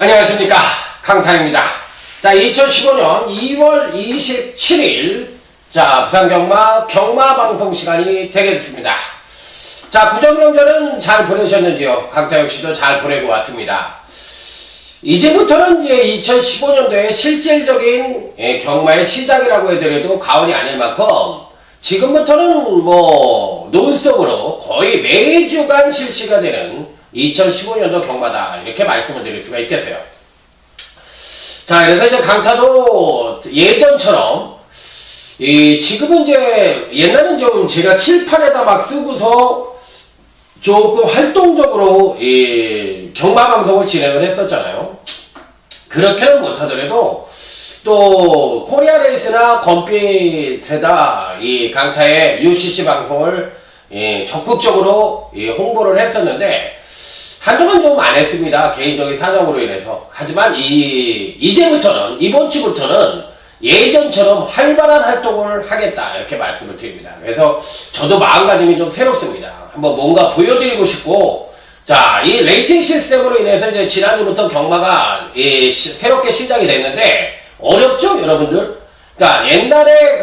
안녕하십니까, 강타입니다. 자, 2015년 2월 27일 부산경마 경마방송 시간이 되겠습니다. 자, 구정명절은 잘 보내셨는지요? 강타 역시도 잘 보내고 왔습니다. 이제부터는 이제 2015년도에 실질적인 경마의 시작이라고 해드려도 과언이 아닐 만큼 지금부터는 뭐 논스톱으로 거의 매주간 실시가 되는 2015년도 경마다 이렇게 말씀을 드릴 수가 있겠어요. 자, 그래서 이제 강타도 예전처럼 지금은 이제 옛날엔 좀 제가 칠판에다 막 쓰고서 조금 활동적으로 경마 방송을 진행을 했었잖아요. 그렇게는 못하더라도 또 코리아레이스나 건빛에다 이 강타의 UCC 방송을 적극적으로 홍보를 했었는데 한동안 좀 안 했습니다. 개인적인 사정으로 인해서. 하지만 이제부터는, 이번 주부터는 예전처럼 활발한 활동을 하겠다, 이렇게 말씀을 드립니다. 그래서 저도 마음가짐이 좀 새롭습니다. 한번 뭔가 보여드리고 싶고, 자, 이 레이팅 시스템으로 인해서 이제 지난주부터 경마가 새롭게 시작이 됐는데, 어렵죠, 여러분들? 그러니까 옛날에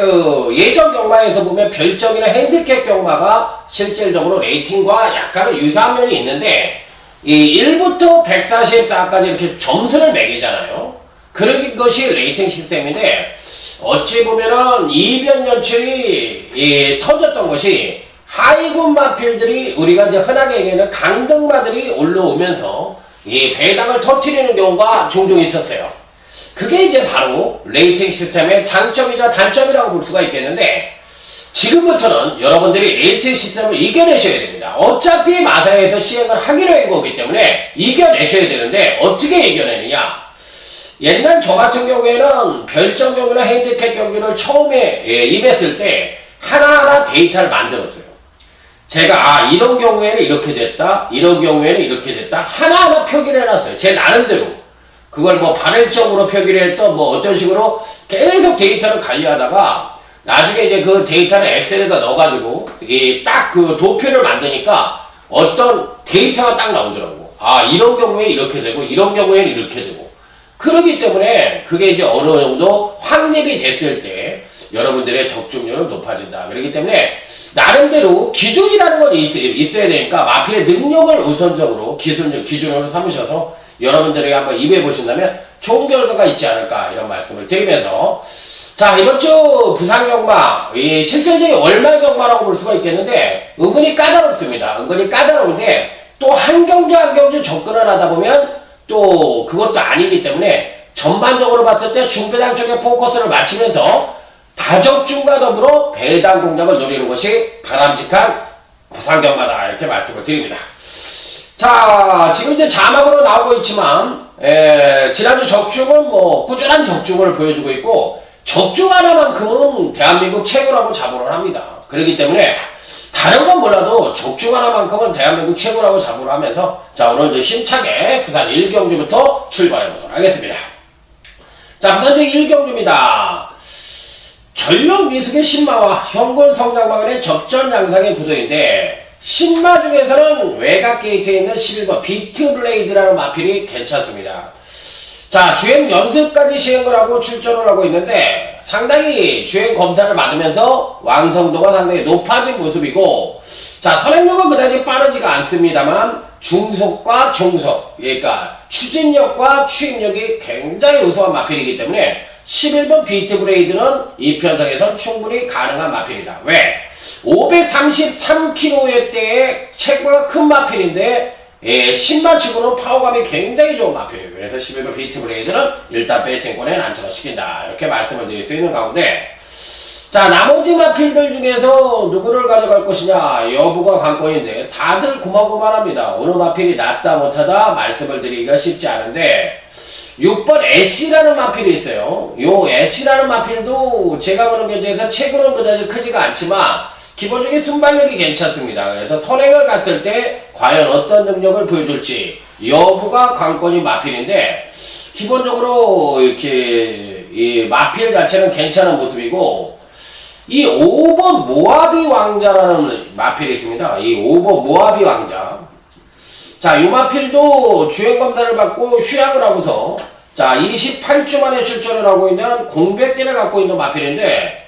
예전 경마에서 보면 별정이나 핸디캡 경마가 실질적으로 레이팅과 약간은 유사한 면이 있는데, 1부터 144까지 이렇게 점수를 매기잖아요. 그런 것이 레이팅 시스템인데, 어찌 보면은 이변 연출이 터졌던 것이 하위군 마필들이 우리가 이제 흔하게 얘기하는 강등마들이 올라오면서 이 배당을 터뜨리는 경우가 종종 있었어요. 그게 이제 바로 레이팅 시스템의 장점이자 단점이라고 볼 수가 있겠는데, 지금부터는 여러분들이 레이팅 시스템을 이겨내셔야 됩니다. 어차피 마사에서 시행을 하기로 한 거기 때문에 이겨내셔야 되는데, 어떻게 이겨내느냐? 옛날 저 같은 경우에는 별정 경기나 핸디캡 경기를 처음에 임했을 때 하나하나 데이터를 만들었어요. 제가 이런 경우에는 이렇게 됐다, 이런 경우에는 이렇게 됐다, 하나하나 표기를 해놨어요. 제 나름대로. 그걸 뭐 발행적으로 표기를 했던 뭐 어떤 식으로 계속 데이터를 관리하다가 나중에 이제 그 데이터를 엑셀에다 넣어가지고 딱 그 도표를 만드니까 어떤 데이터가 딱 나오더라고. 이런 경우에 이렇게 되고 이런 경우에는 이렇게 되고. 그러기 때문에 그게 이제 어느 정도 확립이 됐을 때 여러분들의 적중률은 높아진다. 그렇기 때문에 나름대로 기준이라는 건 있어야 되니까 마필의 능력을 우선적으로 기준으로 삼으셔서 여러분들에게 한번 입해 보신다면 좋은 결과가 있지 않을까, 이런 말씀을 드리면서, 자, 이번 주 부산경마, 실질적인 월말 경마라고 볼 수가 있겠는데 은근히 까다롭습니다. 은근히 까다로운데 또 한 경주 한 경주 접근을 하다 보면 또 그것도 아니기 때문에 전반적으로 봤을 때 중배당 쪽에 포커스를 맞추면서 다적중과 더불어 배당 공략을 노리는 것이 바람직한 부산경마다, 이렇게 말씀을 드립니다. 자, 지금 이제 자막으로 나오고 있지만 지난주 적중은 뭐 꾸준한 적중을 보여주고 있고, 적중 하나만큼은 대한민국 최고라고 자부를 합니다. 그렇기 때문에 다른 건 몰라도 적중 하나만큼은 대한민국 최고라고 자부를 하면서, 자, 오늘도 힘차게 부산 1경주부터 출발해 보도록 하겠습니다. 자, 부산적 1경주입니다. 전력 미숙의 신마와 현군 성장마을의 접전 양상의 구도인데, 신마 중에서는 외곽 게이트에 있는 11번 비트블레이드라는 마필이 괜찮습니다. 자, 주행 연습까지 시행을 하고 출전을 하고 있는데 상당히 주행 검사를 받으면서 완성도가 상당히 높아진 모습이고, 자, 선행력은 그다지 빠르지가 않습니다만 중속과 종속, 그러니까 추진력과 추임력이 굉장히 우수한 마필이기 때문에 11번 비트블레이드는 이 편성에선 충분히 가능한 마필이다. 왜? 533kg대의 체구가 큰 마필인데 신마치고는 파워감이 굉장히 좋은 마필이에요. 그래서 11번 비트블레이드는 일단 배팅권에 난처를 시킨다, 이렇게 말씀을 드릴 수 있는 가운데, 자, 나머지 마필들 중에서 누구를 가져갈 것이냐 여부가 관건인데 다들 고만고만합니다. 어느 마필이 낫다 못하다 말씀을 드리기가 쉽지 않은데, 6번 애쉬라는 마필이 있어요. 요 애쉬라는 마필도 제가 보는 견적에서 체구는 그다지 크지가 않지만 기본적인 순발력이 괜찮습니다. 그래서 선행을 갔을 때 과연 어떤 능력을 보여줄지 여부가 관건인 마필인데, 기본적으로 이렇게 이 마필 자체는 괜찮은 모습이고, 이 5번 모하비 왕자라는 마필이 있습니다. 이 5번 모하비 왕자, 자, 요 마필도 주행검사를 받고 휴양을 하고서 자, 28주 만에 출전을 하고 있는 공백기를 갖고 있는 마필인데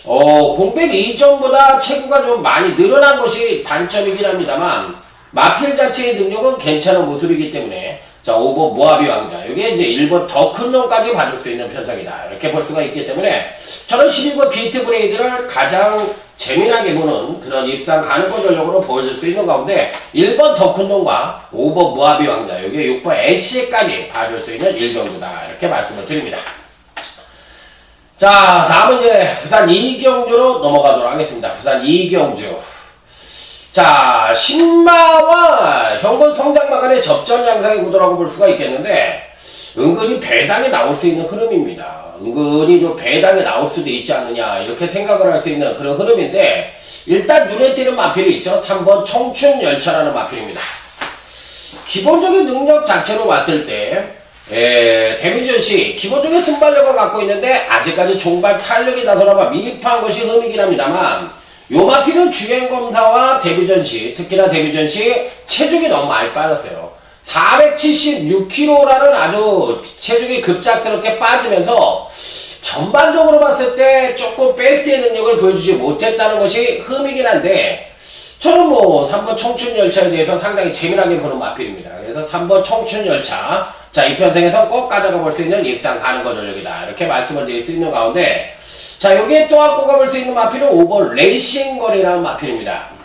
공백 이전보다 체구가 좀 많이 늘어난 것이 단점이긴 합니다만 마필 자체의 능력은 괜찮은 모습이기 때문에 자, 오버 모하비 왕자 이게 이제 1번 더 큰 놈까지 받을 수 있는 편성이다 이렇게 볼 수가 있기 때문에 저는 12번 비트 브레이드를 가장 재미나게 보는 그런 입상 가능성 전력으로 보여줄 수 있는 가운데 1번 더 큰 놈과 5번 모하비 왕자 이게 6번 애쉬까지 봐줄 수 있는 일경주다 이렇게 말씀을 드립니다. 자, 다음은 이제 부산 이경주로 넘어가도록 하겠습니다. 부산 이경주. 자, 신마와 현군 성장마 간의 접전 양상의 구도라고 볼 수가 있겠는데 은근히 배당이 나올 수 있는 흐름입니다. 은근히 좀 배당이 나올 수도 있지 않느냐 이렇게 생각을 할 수 있는 그런 흐름인데 일단 눈에 띄는 마필이 있죠. 3번 청춘열차라는 마필입니다. 기본적인 능력 자체로 봤을 때 데미지시 기본적인 순발력을 갖고 있는데 아직까지 종발 탄력이 나서나마 미흡한 것이 흠이긴 합니다만 요 마필은 주행검사와 데뷔전시 특히나 데뷔전시 체중이 너무 많이 빠졌어요. 476kg라는 아주 체중이 급작스럽게 빠지면서 전반적으로 봤을 때 조금 베스트의 능력을 보여주지 못했다는 것이 흠이긴 한데 저는 뭐 3번 청춘열차에 대해서 상당히 재미나게 보는 마필입니다. 그래서 3번 청춘열차 자, 이 편성에서 꼭 가져가 볼 수 있는 입상 가능거 전력이다 이렇게 말씀을 드릴 수 있는 가운데 자, 여기에 또 갖고 가볼 수 있는 마필은 5번 레이싱걸이라는 마필입니다.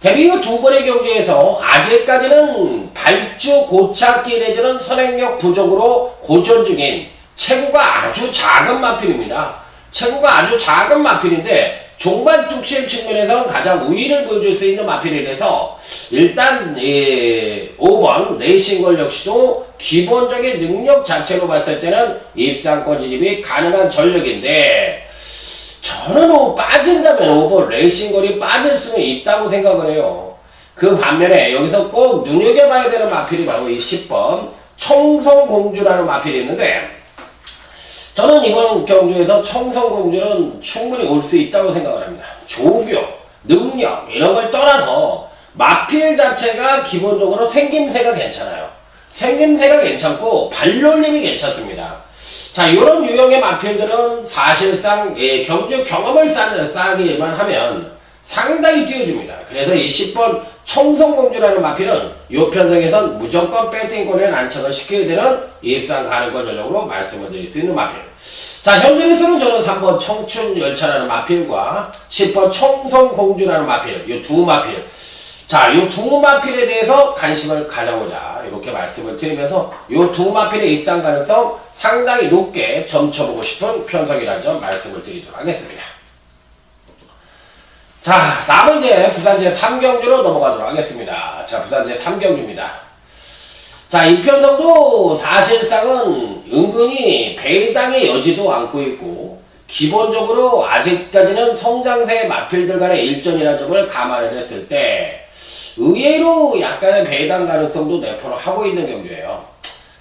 데뷔 후 2번의 경기에서 아직까지는 발주 고착기 내지는 선행력 부족으로 고전 중인 체구가 아주 작은 마필입니다. 체구가 아주 작은 마필인데 종반 뚝심 측면에서 가장 우위를 보여줄 수 있는 마필이라서 일단 5번 레이싱걸 역시도 기본적인 능력 자체로 봤을 때는 입상권 진입이 가능한 전력인데 저는 빠진다면 5번 레이싱걸이 빠질 수는 있다고 생각을 해요. 그 반면에 여기서 꼭 눈여겨봐야 되는 마필이 바로 이 10번 청성공주라는 마필이 있는데 저는 이번 경주에서 청성공주는 충분히 올 수 있다고 생각을 합니다. 조교, 능력 이런 걸 떠나서 마필 자체가 기본적으로 생김새가 괜찮아요. 생김새가 괜찮고 발놀림이 괜찮습니다. 자, 이런 유형의 마필들은 사실상 경주 경험을 쌓기만 하면 상당히 띄워줍니다. 그래서 이 10번 청성공주라는 마필은 이 편성에선 무조건 배팅권에 난처가 시켜야 되는 입상 가능권 전력으로 말씀을 드릴 수 있는 마필. 자, 현존에서는 저는 3번 청춘열차라는 마필과 10번 청성공주라는 마필, 이 두 마필. 자, 이 두 마필에 대해서 관심을 가져보자 이렇게 말씀을 드리면서 이 두 마필의 입상 가능성 상당히 높게 점쳐보고 싶은 편성이라는 점 말씀을 드리도록 하겠습니다. 자, 다음은 이제 부산제 3경주로 넘어가도록 하겠습니다. 자, 부산제 3경주입니다. 자, 이 편성도 사실상은 은근히 배당의 여지도 않고 있고 기본적으로 아직까지는 성장세 마필들 간의 일전이라는 점을 감안을 했을 때 의외로 약간의 배당 가능성도 내포를 하고 있는 경주예요.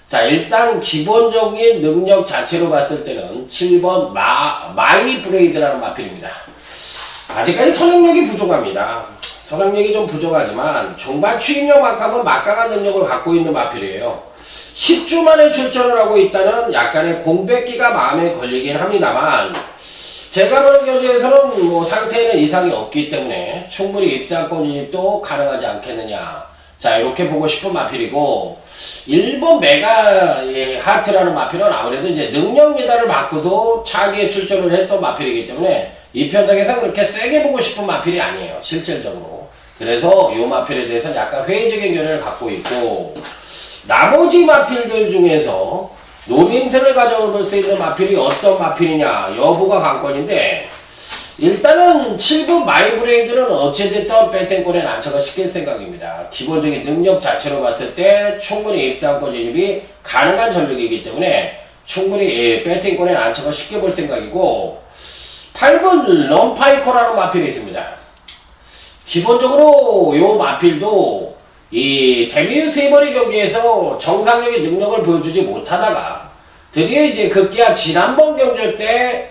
자, 일단 기본적인 능력 자체로 봤을 때는 7번 마이 브레이드라는 마필입니다. 아직까지 선행력이 부족합니다. 선행력이 좀 부족하지만 종반 추임력만큼은 막강한 능력을 갖고 있는 마필이에요. 10주 만에 출전을 하고 있다는 약간의 공백기가 마음에 걸리긴 합니다만 제가 보는 경주에서는 뭐 상태에는 이상이 없기 때문에 충분히 입상권 진입도 가능하지 않겠느냐. 자, 이렇게 보고 싶은 마필이고 1번 메가 하트라는 마필은 아무래도 이제 능력 메달을 받고서 차기에 출전을 했던 마필이기 때문에 이 편성에서 그렇게 세게 보고 싶은 마필이 아니에요. 실질적으로. 그래서 이 마필에 대해서는 약간 회의적인 견해를 갖고 있고 나머지 마필들 중에서 노림새를 가져올 수 있는 마필이 어떤 마필이냐 여부가 관건인데 일단은 7번 마이브레이드는 어찌됐든 배팅권에 난처가 시킬 생각입니다. 기본적인 능력 자체로 봤을 때 충분히 입상권 진입이 가능한 전력이기 때문에 충분히 배팅권에 난처가 시켜볼 생각이고 8번 럼파이커라는 마필이 있습니다. 기본적으로 이 마필도 이 데뷔 3번의 경기에서 정상적인 능력을 보여주지 못하다가 드디어 이제 급기야 지난번 경주 때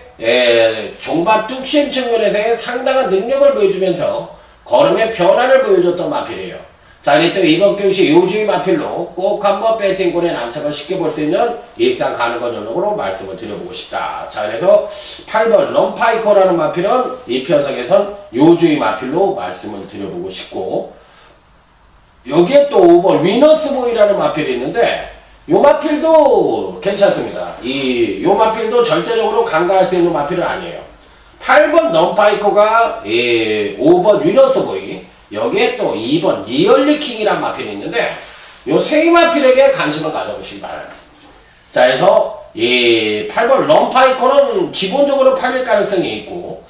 종반 뚝심 측면에서의 상당한 능력을 보여주면서 걸음의 변화를 보여줬던 마필이에요. 자, 이랬더니 이번 경시 요주의 마필로 꼭 한번 배팅권에 난처가 쉽게 볼 수 있는 입상 가능한 전력으로 말씀을 드려보고 싶다. 자, 그래서 8번 럼파이커라는 마필은 이 편성에선 요주의 마필로 말씀을 드려보고 싶고, 여기에 또 5번 위너스보이라는 마필이 있는데, 요 마필도 괜찮습니다. 요 마필도 절대적으로 간과할 수 있는 마필은 아니에요. 8번 럼파이커가 5번 위너스보이, 여기에 또 2번 니얼리킹이라는 마필이 있는데, 요 세 마필에게 관심을 가져보시기 바랍니다. 자, 그래서 8번 럼파이커는 기본적으로 팔릴 가능성이 있고,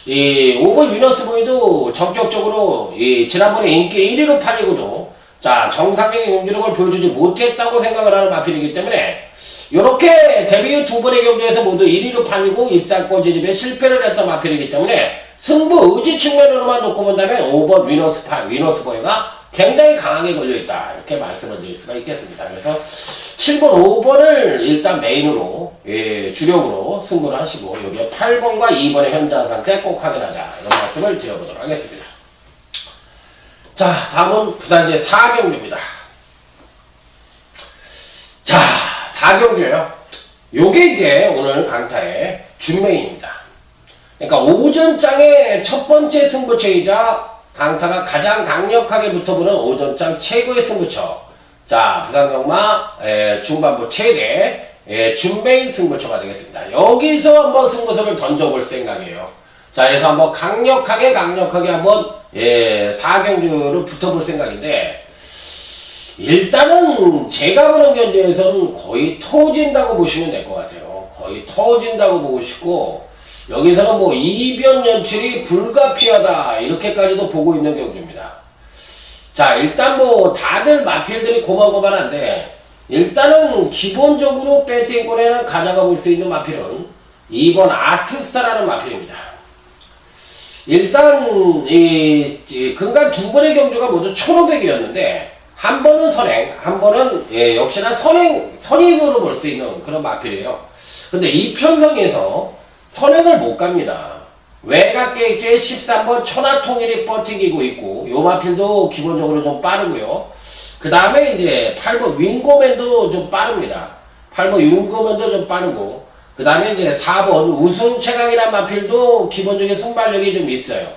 5번 위너스보이도 적격적으로 지난번에 인기 1위로 팔리고도 자, 정상적인 경기력을 보여주지 못했다고 생각을 하는 마필이기 때문에, 요렇게 데뷔 후 두 번의 경기에서 모두 1위로 팔리고 입상권 진입에 실패를 했던 마필이기 때문에 승부 의지 측면으로만 놓고 본다면 5번 위너스보이가 굉장히 강하게 걸려있다, 이렇게 말씀을 드릴 수가 있겠습니다. 그래서 7번, 5번을 일단 메인으로 주력으로 승부를 하시고, 여기에 8번과 2번의 현장 상태 꼭 확인하자, 이런 말씀을 드려보도록 하겠습니다. 자, 다음은 부산제 4경주입니다. 자, 4경주예요. 요게 이제 오늘 강타의 준메인입니다. 그러니까 오전장의 첫 번째 승부처이자 강타가 가장 강력하게 붙어보는 오전장 최고의 승부처. 자, 부산경마 중반부 최대 준메인 승부처가 되겠습니다. 여기서 한번 승부수를 던져볼 생각이에요. 자, 그래서 한번 강력하게 한번 4경주를 붙어볼 생각인데, 일단은 제가 보는 견제에서는 거의 터진다고 보시면 될 것 같아요. 거의 터진다고 보고 싶고, 여기서는 뭐 이변 연출이 불가피하다, 이렇게까지도 보고 있는 경주입니다. 자, 일단 뭐 다들 마필들이 고만고만한데, 일단은 기본적으로 배팅권에는 가져가 볼 수 있는 마필은 2번 아트스타라는 마필입니다. 일단 근간 두 번의 경주가 모두 1500이었는데 한 번은 선행, 한 번은 역시나 선입으로 볼 수 있는 그런 마필이에요. 근데 이 편성에서 선행을 못 갑니다. 외곽게이트에 13번 천하통일이 버티기고 있고, 요 마필도 기본적으로 좀 빠르고요. 그 다음에 이제 8번 윙고맨도 좀 빠릅니다. 8번 윙고맨도 좀 빠르고, 그 다음에 이제 4번 우승 최강이란 마필도 기본적인 순발력이 좀 있어요.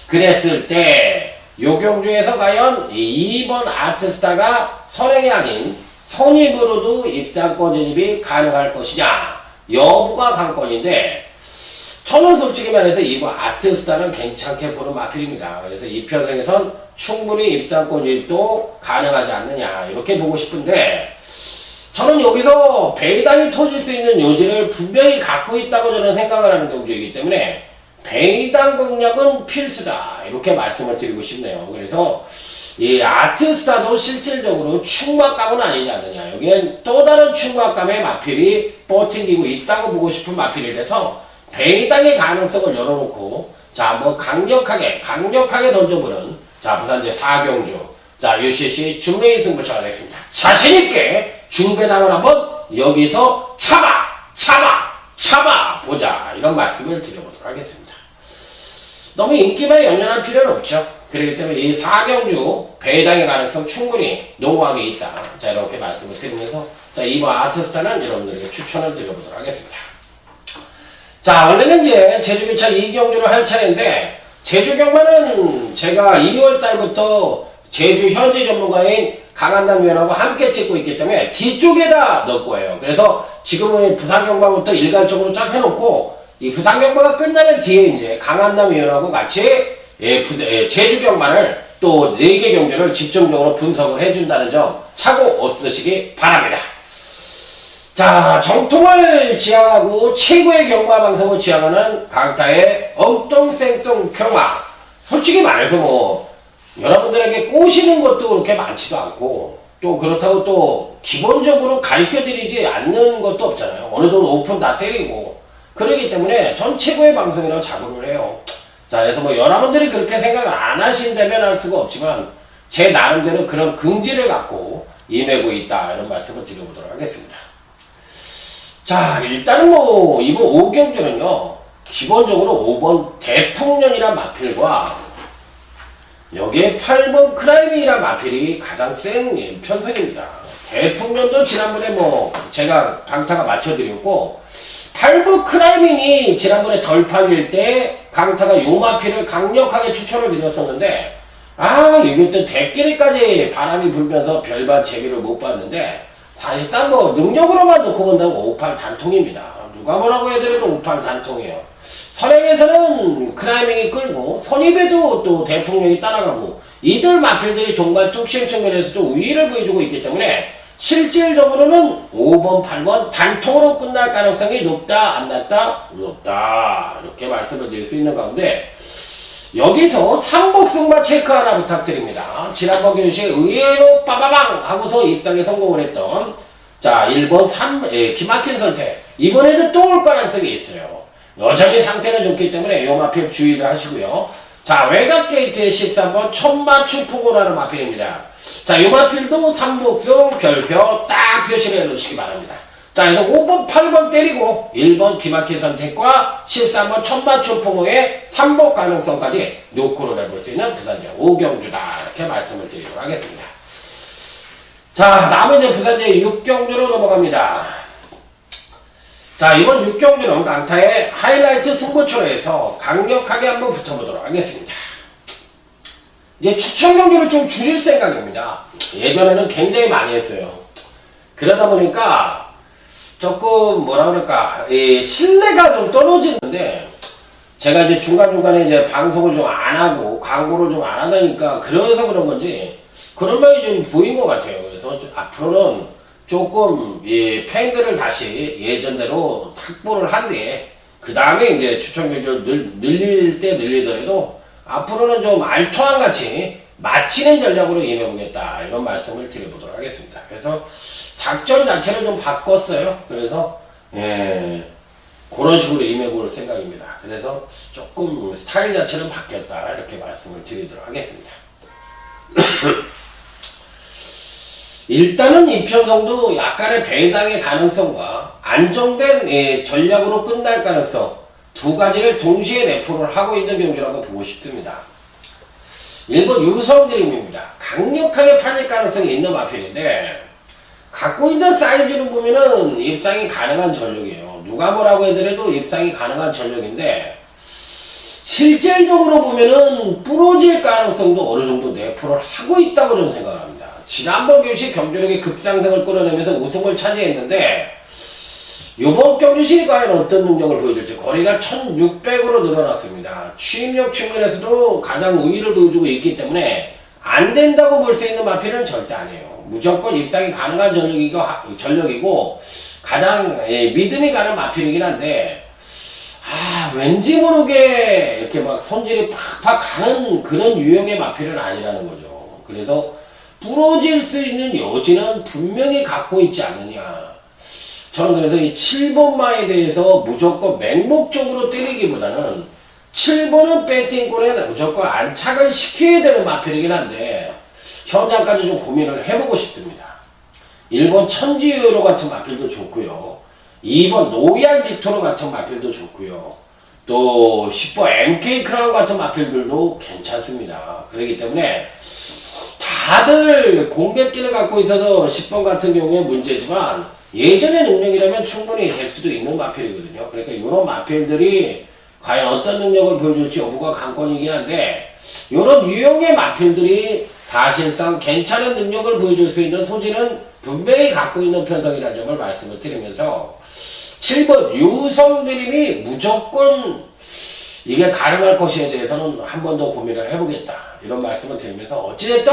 그랬을 때 요 경주에서 과연 2번 아트스타가 선행이 아닌 선입으로도 입상권 진입이 가능할 것이냐, 여부가 관건인데, 저는 솔직히 말해서 2번 아트스타는 괜찮게 보는 마필입니다. 그래서 이 편성에선 충분히 입상권 진입도 가능하지 않느냐, 이렇게 보고 싶은데, 저는 여기서 배당이 터질 수 있는 요지를 분명히 갖고 있다고 저는 생각을 하는 경주이기 때문에 배당 공략은 필수다, 이렇게 말씀을 드리고 싶네요. 그래서 이 아트스타도 실질적으로 충막감은 아니지 않느냐, 여기엔 또 다른 충막감의 마필이 버팅기고 있다고 보고 싶은 마필이라서 배당의 가능성을 열어놓고, 자, 한번 강력하게 던져보는, 자, 부산제 4경주, 자, UCC 준메인 승부처가 되겠습니다. 자신있게 중배당을 한번 여기서 참아 보자, 이런 말씀을 드려보도록 하겠습니다. 너무 인기만 연연할 필요는 없죠. 그렇기 때문에 이 4경주 배당의 가능성 충분히 농후하게 있다, 자, 이렇게 말씀을 드리면서, 자, 이번 아트스타는 여러분들에게 추천을 드려보도록 하겠습니다. 자, 원래는 이제 제주기차 2경주를 할 차례인데, 제주경마는 제가 2월달부터 제주 현지 전문가인 강한남위원하고 함께 찍고 있기 때문에 뒤쪽에다 넣을 거예요. 그래서 지금은 부산경마부터 일괄적으로 쫙 해놓고, 이 부산경마가 끝나면 뒤에 이제 강한남위원하고 같이 제주경마를 또 4개 경주를 집중적으로 분석을 해준다는 점 차고 없으시기 바랍니다. 자, 정통을 지향하고 최고의 경마 방송을 지향하는 강타의 엉뚱생뚱 경마. 솔직히 말해서 뭐 여러분들에게 꼬시는 것도 그렇게 많지도 않고, 또 그렇다고 또 기본적으로 가르쳐드리지 않는 것도 없잖아요. 어느 정도 오픈 다 때리고, 그러기 때문에 전 최고의 방송이라고 자부를 해요. 자, 그래서 뭐 여러분들이 그렇게 생각을 안 하신다면 할 수가 없지만, 제 나름대로 그런 긍지를 갖고 임하고 있다, 이런 말씀을 드려보도록 하겠습니다. 자, 일단은 뭐 이번 5경주는요 기본적으로 5번 대풍년이란 마필과 여기에 8번 크라이밍이란 마필이 가장 센 편성입니다. 대풍년도 지난번에 뭐 제가 강타가 맞춰드렸고 8번 크라이밍이 지난번에 덜 팔릴 때 강타가 요 마필을 강력하게 추천을 드렸었는데 이것도 대끼리까지 바람이 불면서 별반 재미를 못 봤는데 사실상 뭐 능력으로만 놓고 본다면 58 단통입니다. 누가 뭐라고 해도 58 단통이에요. 선행에서는 크라이밍이 끌고 선입에도 또 대풍령이 따라가고 이들 마필들이 종반 뚝심 측면에서도 우위를 보여주고 있기 때문에 실질적으로는 5번, 8번 단통으로 끝날 가능성이 높다, 안 낮다? 높다. 이렇게 말씀을 드릴 수 있는 가운데 여기서 삼복승마 체크 하나 부탁드립니다. 지난번 교시에 의외로 빠바방 하고서 입상에 성공을 했던 자 1번 기막힌 선택 이번에도 또 올 가능성이 있어요. 여전히 상태는 좋기 때문에 요 마필 주의를 하시고요. 자 외곽 게이트의 13번 천마추 푸고라는 마필입니다. 자 요 마필도 삼복승 별표 딱 표시를 해놓으시기 바랍니다. 자, 그래서 5번, 8번 때리고 1번 기막힌 선택과 13번 천마추 풍호의 3복 가능성까지 노크를 해볼 수 있는 부산제 5경주다. 이렇게 말씀을 드리도록 하겠습니다. 자, 다음은 이제 부산제 6경주로 넘어갑니다. 자, 이번 6경주는 강타의 하이라이트 승부처에서 강력하게 한번 붙어보도록 하겠습니다. 이제 추천 경주를 좀 줄일 생각입니다. 예전에는 굉장히 많이 했어요. 그러다 보니까 조금 뭐라 그럴까 신뢰가 좀 떨어지는데 제가 이제 중간중간에 이제 방송을 좀 안 하고 광고를 좀 안 하다니까 그래서 그런 건지 그런 면이 좀 보인 것 같아요. 그래서 앞으로는 조금 팬들을 다시 예전대로 확보를 한 뒤에 그 다음에 이제 추천 경주를 늘릴 때 늘리더라도 앞으로는 좀 알토란 같이 맞히는 전략으로 임해보겠다 이런 말씀을 드려보도록 하겠습니다. 그래서 작전 자체를 좀 바꿨어요. 그래서 그런 식으로 임해볼 생각입니다. 그래서 조금 스타일 자체는 바뀌었다 이렇게 말씀을 드리도록 하겠습니다. 일단은 이 편성도 약간의 배당의 가능성과 안정된 전략으로 끝날 가능성 두 가지를 동시에 내포를 하고 있는 경주라고 보고 싶습니다. 1번 유성드림입니다. 강력하게 팔릴 가능성이 있는 마필인데 갖고 있는 사이즈를 보면은 입상이 가능한 전력이에요. 누가 뭐라고 해더라도 입상이 가능한 전력인데 실질적으로 보면은 부러질 가능성도 어느 정도 내포를 하고 있다고 저는 생각을 합니다. 지난번 교시 경주력의 급상승을 끌어내면서 우승을 차지했는데 이번 경주시 과연 어떤 능력을 보여줄지 거리가 1600으로 늘어났습니다. 취입력 측면에서도 가장 우위를 보여주고 있기 때문에 안 된다고 볼 수 있는 마필은 절대 아니에요. 무조건 입상이 가능한 전력이고 가장 믿음이 가는 마필이긴 한데 왠지 모르게 이렇게 막 손질이 팍팍 가는 그런 유형의 마필은 아니라는 거죠. 그래서 부러질 수 있는 여지는 분명히 갖고 있지 않느냐. 저는 그래서 이 7번마에 대해서 무조건 맹목적으로 때리기보다는 7번은 배팅골에 무조건 안착을 시켜야 되는 마필이긴 한데 현장까지 좀 고민을 해보고 싶습니다. 1번 천지유로 같은 마필도 좋고요. 2번 노얄 빅토르 같은 마필도 좋고요. 또 10번 MK 크라운 같은 마필들도 괜찮습니다. 그렇기 때문에 다들 공백기를 갖고 있어서 10번 같은 경우에 문제지만 예전의 능력이라면 충분히 될 수도 있는 마필이거든요. 그러니까 이런 마필들이 과연 어떤 능력을 보여줄지 여부가 관건이긴 한데 이런 유형의 마필들이 사실상 괜찮은 능력을 보여줄 수 있는 소질은 분명히 갖고 있는 편성이라는 점을 말씀을 드리면서 7번 유성드림이 무조건 이게 가능할 것에 대해서는 한 번 더 고민을 해보겠다 이런 말씀을 드리면서 어찌됐든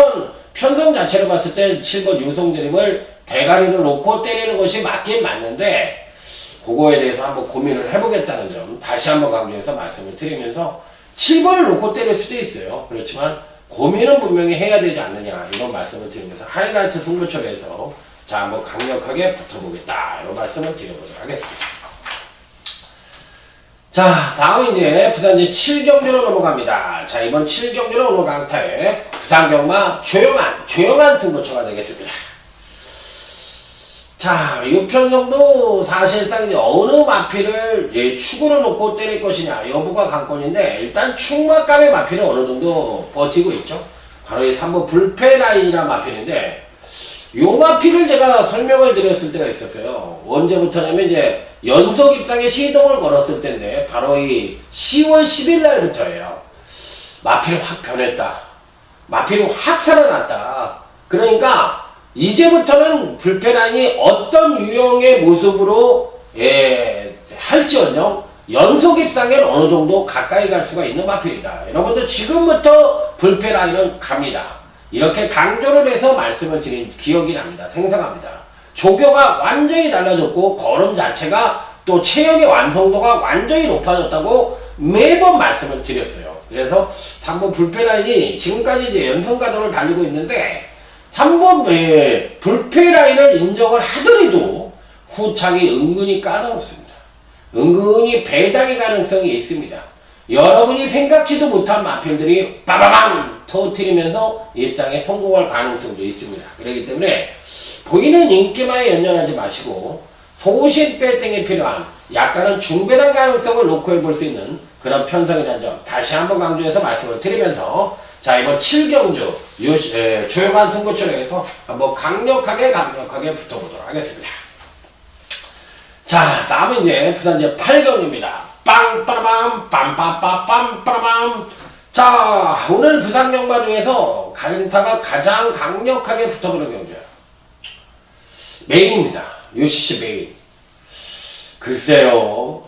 편성 자체로 봤을 때 7번 유성드림을 대가리를 놓고 때리는 것이 맞긴 맞는데 그거에 대해서 한번 고민을 해보겠다는 점 다시 한번 강조해서 말씀을 드리면서 7번을 놓고 때릴 수도 있어요. 그렇지만 고민은 분명히 해야 되지 않느냐 이런 말씀을 드리면서 하이라이트 승부처에서 자 한번 강력하게 붙어보겠다 이런 말씀을 드려보도록 하겠습니다. 자 다음은 이제 부산제 7경주로 넘어갑니다. 자 이번 7경주는 오늘 강타의 부산경마 조용한 승부처가 되겠습니다. 자, 이 편성도 사실상 이제 어느 마필을 축으로 놓고 때릴 것이냐 여부가 관건인데, 일단 축막감의 마필은 어느 정도 버티고 있죠. 바로 이 3번 불패 라인이라는 마필인데, 요 마필을 제가 설명을 드렸을 때가 있었어요. 언제부터냐면 이제 연속 입상에 시동을 걸었을 때인데, 바로 이 10월 10일 날부터예요. 마필이 확 변했다. 마필이 확 살아났다. 그러니까 이제부터는 불패 라인이 어떤 유형의 모습으로 할지언정 연속 입상에 어느 정도 가까이 갈 수가 있는 마필이다. 여러분들 지금부터 불패 라인은 갑니다. 이렇게 강조를 해서 말씀을 드린 기억이 납니다. 생생합니다. 조교가 완전히 달라졌고 걸음 자체가 또 체형의 완성도가 완전히 높아졌다고 매번 말씀을 드렸어요. 그래서 3번 불패 라인이 지금까지 이제 연승가도를 달리고 있는데, 3번 불패 라인을 인정을 하더라도 후착이 은근히 까다롭습니다. 은근히 배당의 가능성이 있습니다. 여러분이 생각지도 못한 마필들이 빠바방 터뜨리면서 일상에 성공할 가능성도 있습니다. 그렇기 때문에 보이는 인기만에 연연하지 마시고 소신 배팅이 필요한 약간은 중배당 가능성을 놓고 해볼 수 있는 그런 편성이라는 점 다시 한번 강조해서 말씀을 드리면서, 자, 이번 7경주 조용한 승부처에서 한번 강력하게 붙어보도록 하겠습니다. 자, 다음은 이제 부산 이제 8경주입니다. 빵빠라밤 빰빠빠빰빠라밤. 자, 오늘 부산 경마 중에서 강타가 가장 강력하게 붙어보는 경주예요. 메인입니다. UCC 메인. 글쎄요,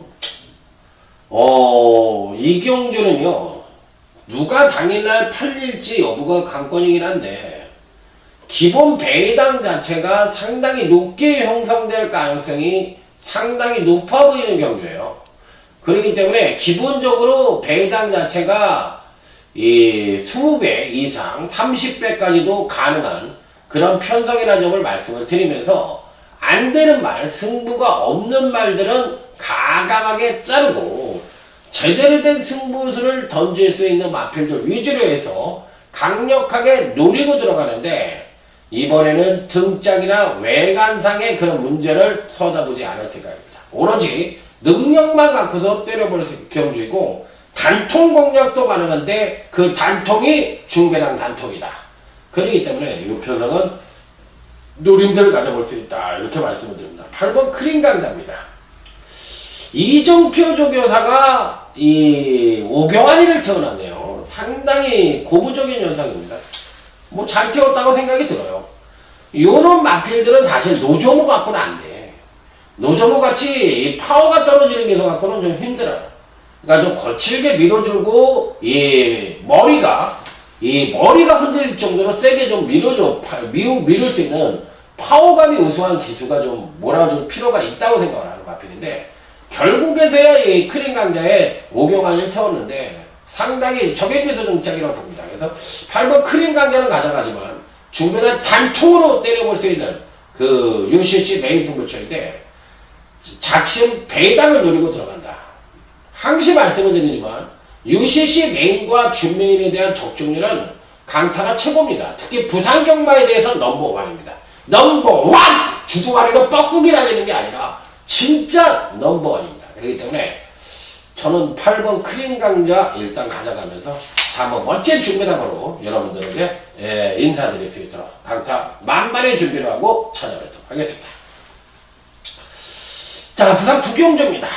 이 경주는요, 누가 당일날 팔릴지 여부가 관건이긴 한데, 기본 배당 자체가 상당히 높게 형성될 가능성이 상당히 높아 보이는 경주예요. 그렇기 때문에 기본적으로 배당 자체가 이 20배 이상 30배까지도 가능한 그런 편성이라는 점을 말씀을 드리면서, 안 되는 말, 승부가 없는 말들은 가감하게 자르고 제대로 된 승부수를 던질 수 있는 마필들 위주로 해서 강력하게 노리고 들어가는데, 이번에는 등짝이나 외관상의 그런 문제를 쳐다보지 않을 생각입니다. 오로지 능력만 갖고서 때려볼 경주이고, 단통 공략도 가능한데 그 단통이 중배당 단통이다. 그렇기 때문에 이 편성은 노림세를 가져볼 수 있다. 이렇게 말씀을 드립니다. 8번 크림 강자입니다. 이정표 조교사가 이 오경환이를 태어났네요. 상당히 고무적인 현상입니다. 뭐 잘 태웠다고 생각이 들어요. 요런 마필들은 사실 노조모 갖고는 안 돼. 노조모 같이 파워가 떨어지는 기소 갖고는 좀 힘들어요. 그러니까 좀 거칠게 밀어주고, 머리가 흔들릴 정도로 세게 좀 밀을 수 있는 파워감이 우수한 기수가 좀 몰아줄 필요가 있다고 생각을 하는 마필인데, 결국에서야 이 크림 강자의 오경환을 태웠는데 상당히 적외기수 등짝이라고 봅니다. 그래서 8번 크림 강자는 가져가지만 중배당 단통으로 때려볼 수 있는 그 UCC 메인 승부처인데, 작심 배당을 노리고 들어간다. 항시 말씀을 드리지만 UCC 메인과 준메인에 대한 적중률은 강타가 최고입니다. 특히 부산 경마에 대해서 넘버원입니다. 넘버원! 주둥아리로 뻐꾸기 날리는 게 아니라 진짜 넘버원입니다. 그렇기 때문에 저는 8번 크림 강자 일단 가져가면서 한번 멋진 준비당으로 여러분들에게 인사드릴 수 있도록 강타 만반의 준비를 하고 찾아뵙도록 하겠습니다. 자, 부산 구경조입니다.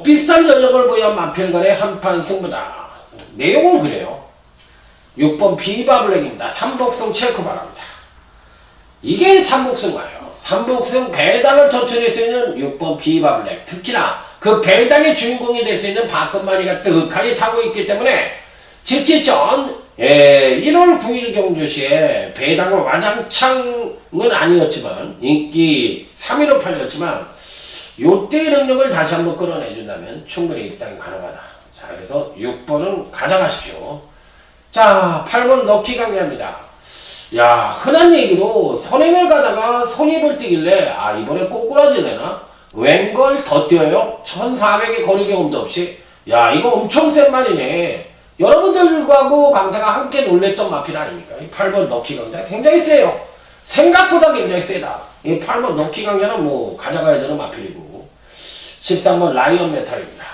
비슷한 전력을 보유한 마필간의 한판 승부다. 내용은 그래요. 6번 비바블랙입니다. 삼복승 체크 바랍니다. 이게 삼복승가요. 삼복승 배당을 터뜨릴 수 있는 6번 비바블랙. 특히나 그 배당의 주인공이 될 수 있는 박근만이가 뜨뜻하게 타고 있기 때문에 직지전 1월 9일 경주시에 배당을 와장창은 아니었지만 인기 3위로 팔렸지만 요때의 능력을 다시 한번 끌어내준다면 충분히 입상이 가능하다. 자, 그래서 6번은 가져가십시오. 자, 8번 럭키 강의합니다. 야, 흔한 얘기로 선행을 가다가 선입을 뛰길래 이번에 꼬꾸라지려나? 웬걸 더 뛰어요? 1400의 거리 경험도 없이. 야, 이거 엄청 센 말이네. 여러분들과고 강타가 함께 놀랬던 마필 아닙니까? 이 8번 럭키 강자 굉장히 세요. 생각보다 굉장히 세다. 이 8번 럭키 강자는 뭐 가져가야 되는 마필이고 13번 라이언 메탈입니다.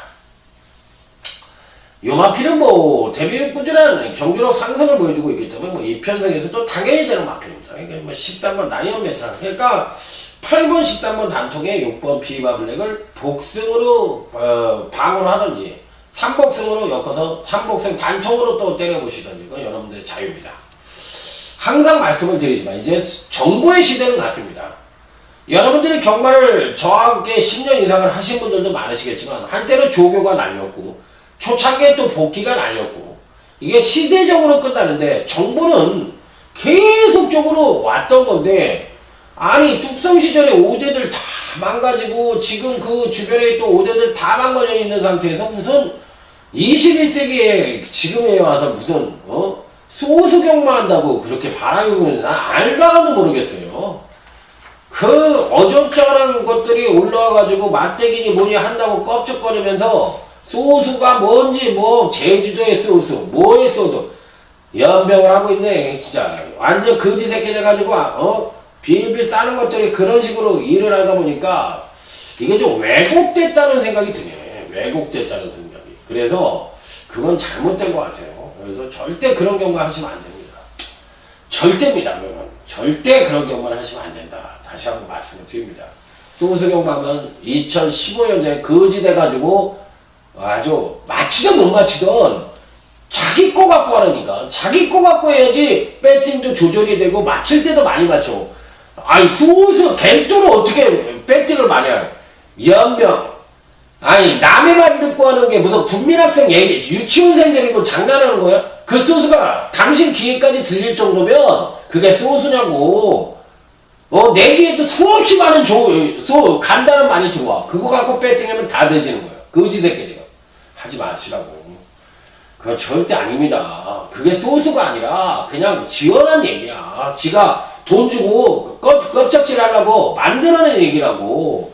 요 마필은 뭐 데뷔 꾸준한 경기력 상승을 보여주고 있기 때문에 뭐 이 편성에서도 당연히 되는 마필입니다. 그러니까 뭐 13번 라이언 메탈, 그러니까 8번 13번 단통에 6번 비바 블랙을 복승으로 방어를 하든지 3복승으로 엮어서 3복승 단통으로 또 때려보시든지 그건 여러분들의 자유입니다. 항상 말씀을 드리지만 이제 정보의 시대는 갔습니다. 여러분들이 경마를 저와 함께 10년 이상을 하신 분들도 많으시겠지만 한때는 조교가 날렸고 초창기에 또 복귀가 날렸고 이게 시대적으로 끝나는데 정보는 계속적으로 왔던 건데, 아니 뚝섬 시절에 5대들 다 망가지고 지금 그 주변에 또 5대들 다 망가져 있는 상태에서 무슨 21세기에 지금에 와서 무슨 소수경마 한다고 그렇게 바라고 그러는지 난 알다가도 모르겠어요. 그 어정쩡한 것들이 올라와가지고 맞대기니 뭐니 한다고 껍적거리면서 소수가 뭔지 뭐 제주도의 소수 뭐의 소수 연병을 하고 있네. 진짜 완전 거지 새끼 돼가지고 빌빌 싸는 것들이 그런 식으로 일을 하다 보니까 이게 좀 왜곡됐다는 생각이 드네. 왜곡됐다는 생각이. 그래서 그건 잘못된 것 같아요. 그래서 절대 그런 경우만 하시면 안 됩니다. 절대입니다. 그건 절대 그런 경우만 하시면 안 된다. 다시 한번 말씀을 드립니다. 소수 경마는 2015년도에 거지 돼가지고 아주 맞히든 못 맞히든 자기 거 갖고 하라니까. 자기 거 갖고 해야지 배팅도 조절이 되고 맞힐 때도 많이 맞춰. 아니 소수 겐토를 어떻게 배팅을 많이 하냐. 연명 아니 남의 말 듣고 하는 게 무슨 국민학생 얘기 유치원생 데리고 장난하는 거야? 그 소수가 당신 귀에까지 들릴 정도면 그게 소수냐고. 내기에도 수없이 많은 간단한 많이 들어와. 그거 갖고 배팅하면 다 되지는 거야. 거지 새끼들이. 하지 마시라고. 그건 절대 아닙니다. 그게 소수가 아니라 그냥 지어낸 얘기야. 지가 돈 주고 껍적질 하려고 만들어낸 얘기라고.